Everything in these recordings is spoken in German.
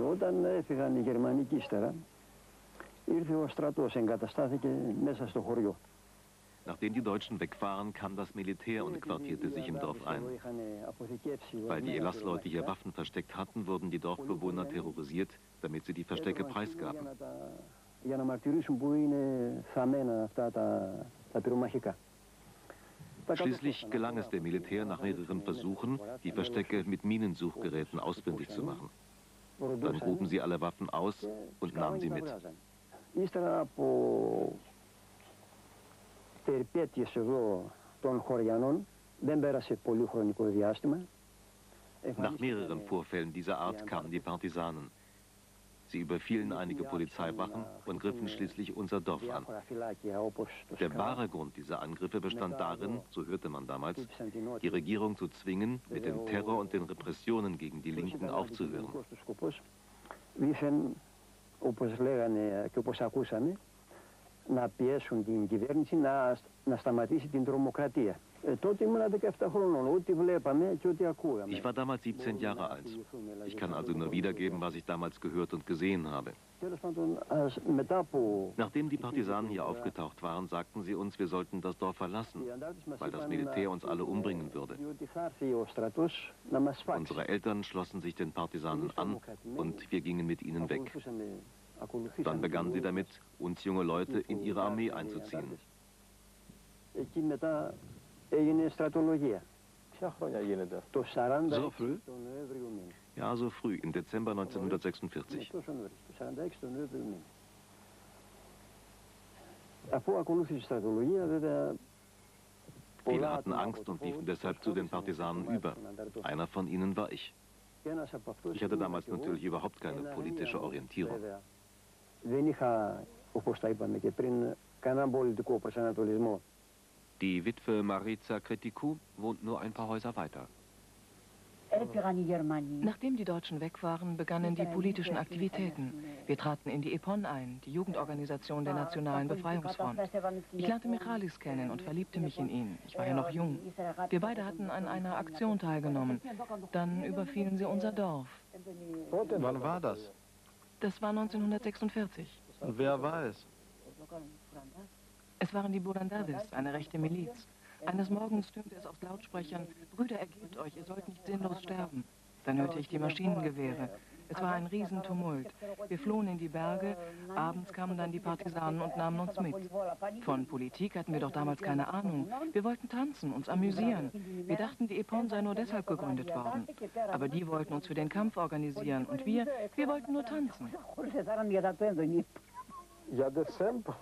Όταν έφυγαν οι Γερμανοί ύστερα, ήρθε ο στρατός, εγκαταστάθηκε μέσα στο χωριό. Nachdem die Deutschen weg waren, kam das Militär und quartierte sich im Dorf ein. Weil die Elas-Leute hier Waffen versteckt hatten, wurden die Dorfbewohner terrorisiert, damit sie die Verstecke preisgaben. Schließlich gelang es dem Militär nach mehreren Versuchen, die Verstecke mit Minensuchgeräten ausfindig zu machen. Dann gruben sie alle Waffen aus und nahmen sie mit. Nach mehreren Vorfällen dieser Art kamen die Partisanen. Sie überfielen einige Polizeiwachen und griffen schließlich unser Dorf an. Der wahre Grund dieser Angriffe bestand darin, so hörte man damals, die Regierung zu zwingen, mit dem Terror und den Repressionen gegen die Linken aufzuhören. Να πιέσουν την κυβέρνηση να σταματήσει την τρομοκρατία. Τότε ήμουν 17 χρόνων, ό,τι βλέπαμε και ό,τι ακούγαμε. Ich war damals 17 Jahre alt. Ich kann also nur wiedergeben, was ich damals gehört und gesehen habe. Nachdem die Partisanen hier aufgetaucht waren, sagten sie uns, wir sollten das Dorf verlassen, weil das Militär uns alle umbringen würde. Unsere Eltern schlossen sich den Partisanen an und wir gingen mit ihnen weg. Dann begannen sie damit, uns junge Leute in ihre Armee einzuziehen. So früh? Ja, so früh, im Dezember 1946. Viele hatten Angst und liefen deshalb zu den Partisanen über. Einer von ihnen war ich. Ich hatte damals natürlich überhaupt keine politische Orientierung. Die Witwe Marica Kretikou wohnt nur ein paar Häuser weiter. Nachdem die Deutschen weg waren, begannen die politischen Aktivitäten. Wir traten in die EPON ein, die Jugendorganisation der Nationalen Befreiungsfront. Ich lernte Michalis kennen und verliebte mich in ihn. Ich war ja noch jung. Wir beide hatten an einer Aktion teilgenommen. Dann überfielen sie unser Dorf. Wann war das? Das war 1946. Und wer war es? Es waren die Burandadis, eine rechte Miliz. Eines Morgens tönte es aus Lautsprechern: Brüder, ergebt euch, ihr sollt nicht sinnlos sterben. Dann hörte ich die Maschinengewehre. Es war ein Riesentumult. Wir flohen in die Berge. Abends kamen dann die Partisanen und nahmen uns mit. Von Politik hatten wir doch damals keine Ahnung. Wir wollten tanzen, uns amüsieren. Wir dachten, die EPON sei nur deshalb gegründet worden. Aber die wollten uns für den Kampf organisieren und wir wollten nur tanzen. Ja, Dezember.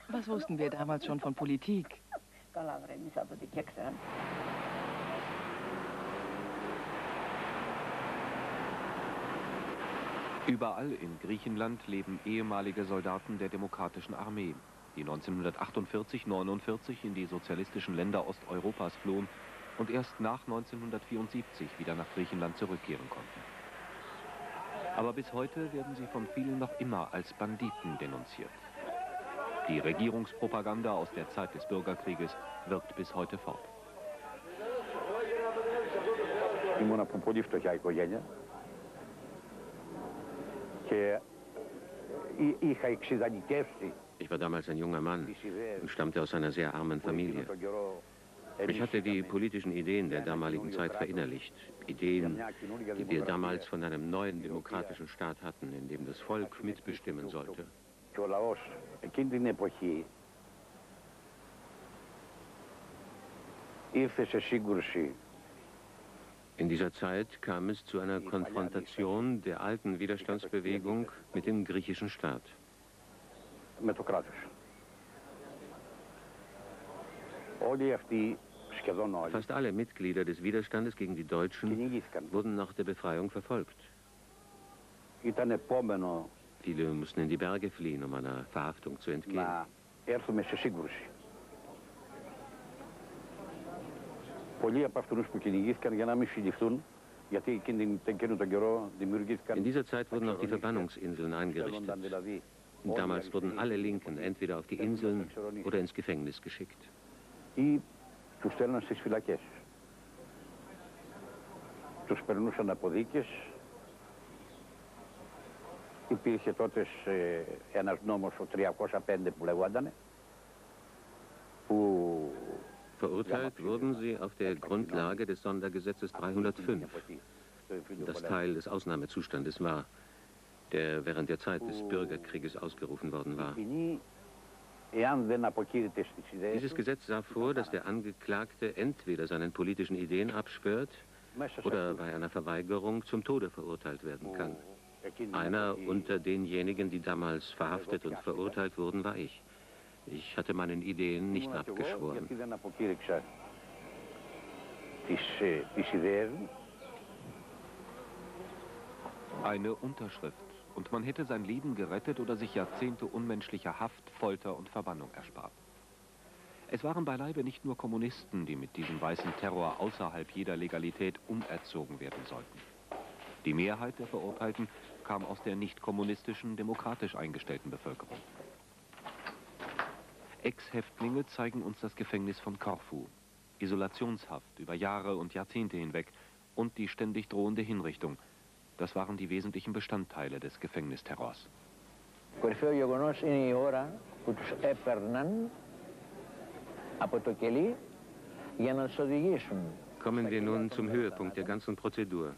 Was wussten wir damals schon von Politik? Überall in Griechenland leben ehemalige Soldaten der Demokratischen Armee, die 1948-49 in die sozialistischen Länder Osteuropas flohen und erst nach 1974 wieder nach Griechenland zurückkehren konnten. Aber bis heute werden sie von vielen noch immer als Banditen denunziert. Die Regierungspropaganda aus der Zeit des Bürgerkrieges wirkt bis heute fort. Ήμουν από πολύ φτωχιά οικογένεια και είχα εξειδανικεύσει. Ich war damals ein junger Mann und stammte aus einer sehr armen Familie. Ich hatte die politischen Ideen der damaligen Zeit verinnerlicht. Ideen, die wir damals von einem neuen demokratischen Staat hatten, in dem das Volk mitbestimmen sollte. Και ο λαός εκείνη την εποχή ήρθε σε σύγκρουση. In dieser Zeit kam es zu einer Konfrontation der alten Widerstandsbewegung mit dem griechischen Staat. Με το κράτος. Όλοι αυτοί, σχεδόν όλοι, Fast alle Mitglieder des Widerstandes gegen die Deutschen wurden nach der Befreiung verfolgt. ήταν επόμενο Viele mussten in die Berge fliehen, um einer Verhaftung zu entgehen. να έρθουμε σε σύγκρουση. Πολλοί από αυτούς που κυνηγήθηκαν για να μην συλληφθούν, γιατί εκείνο τον καιρό δημιουργήθηκαν... In dieser Zeit wurden auch die Verbannungsinseln eingerichtet. Und damals wurden alle Linken entweder auf die Inseln oder ins Gefängnis geschickt. Ή τους στέλναν στις φυλακές. Τους περνούσαν από δίκες. Υπήρχε τότε ένας νόμος, ο 305 που λεγόταν, που... Verurteilt wurden sie auf der Grundlage des Sondergesetzes 305, das Teil des Ausnahmezustandes war, der während der Zeit des Bürgerkrieges ausgerufen worden war. Dieses Gesetz sah vor, dass der Angeklagte entweder seinen politischen Ideen abschwört oder bei einer Verweigerung zum Tode verurteilt werden kann. Einer unter denjenigen, die damals verhaftet und verurteilt wurden, war ich. Ich hatte meinen Ideen nicht abgeschworen. Eine Unterschrift. Und man hätte sein Leben gerettet oder sich Jahrzehnte unmenschlicher Haft, Folter und Verbannung erspart. Es waren beileibe nicht nur Kommunisten, die mit diesem weißen Terror außerhalb jeder Legalität umerzogen werden sollten. Die Mehrheit der Verurteilten kam aus der nicht kommunistischen, demokratisch eingestellten Bevölkerung. Ex-Häftlinge zeigen uns das Gefängnis von Korfu. Isolationshaft über Jahre und Jahrzehnte hinweg und die ständig drohende Hinrichtung. Das waren die wesentlichen Bestandteile des Gefängnisterrors. Κορυφαίο γεγονός είναι η ώρα που τους έπαιρναν από το κελί για να τους οδηγήσουν. Kommen wir nun zum Höhepunkt der ganzen Prozedur.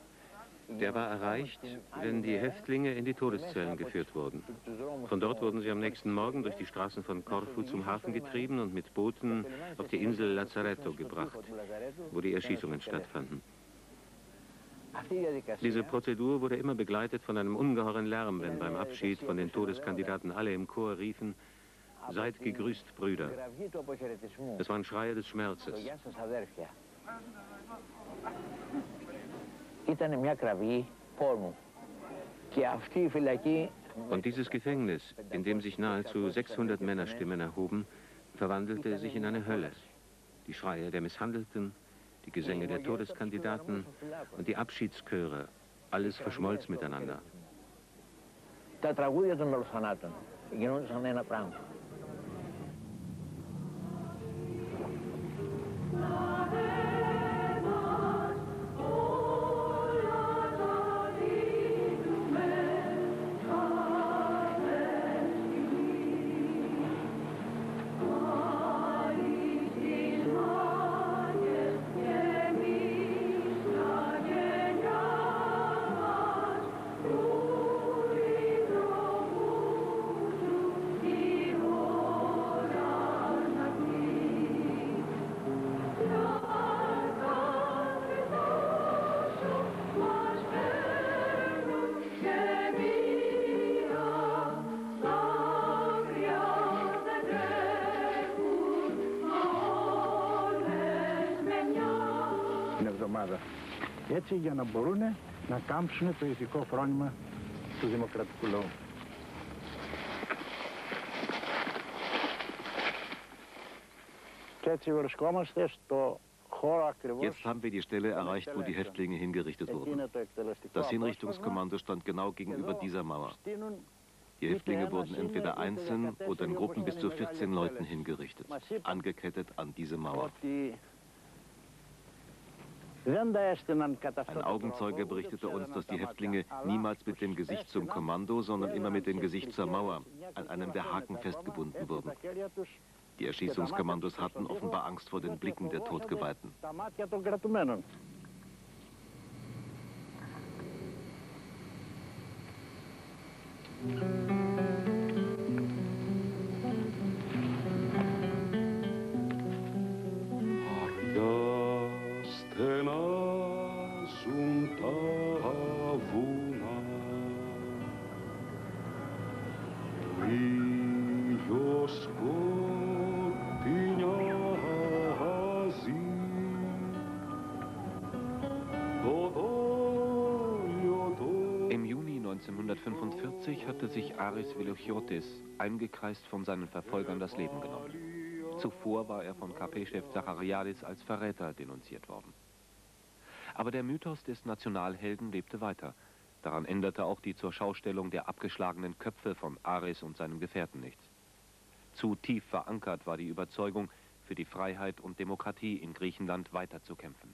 Der war erreicht, wenn die Häftlinge in die Todeszellen geführt wurden. Von dort wurden sie am nächsten Morgen durch die Straßen von Korfu zum Hafen getrieben und mit Booten auf die Insel Lazaretto gebracht, wo die Erschießungen stattfanden. Diese Prozedur wurde immer begleitet von einem ungeheuren Lärm, wenn beim Abschied von den Todeskandidaten alle im Chor riefen: Seid gegrüßt, Brüder. Es waren Schreie des Schmerzes. Und dieses Gefängnis, in dem sich nahezu 600 Männerstimmen erhoben, verwandelte sich in eine Hölle. Die Schreie der Misshandelten, die Gesänge der Todeskandidaten und die Abschiedschöre, alles verschmolz miteinander. Τα τραγούδια των μελοθανάτων γινόντουσαν ένα πράγμα. Έτσι για να μπορούν να κάμψουν το ηθικό φρόνημα του δημοκρατικού λαού. Και έτσι βρισκόμαστε στο χώρο ακριβώς. Jetzt haben wir die Stelle erreicht, wo die Häftlinge hingerichtet wurden. Das Hinrichtungskommando stand genau gegenüber dieser Mauer. Die Häftlinge wurden entweder einzeln oder in Gruppen bis zu 14 Leuten hingerichtet, angekettet an diese Mauer. Ein Augenzeuge berichtete uns, dass die Häftlinge niemals mit dem Gesicht zum Kommando, sondern immer mit dem Gesicht zur Mauer, an einem der Haken festgebunden wurden. Die Erschießungskommandos hatten offenbar Angst vor den Blicken der Todgeweihten. Im Juni 1945 hatte sich Aris Veliochiotis, eingekreist von seinen Verfolgern, das Leben genommen. Zuvor war er von KP-Chef Zachariadis als Verräter denunziert worden. Aber der Mythos des Nationalhelden lebte weiter. Daran änderte auch die Zurschaustellung der abgeschlagenen Köpfe von Aris und seinem Gefährten nichts. Zu tief verankert war die Überzeugung, für die Freiheit und Demokratie in Griechenland weiterzukämpfen.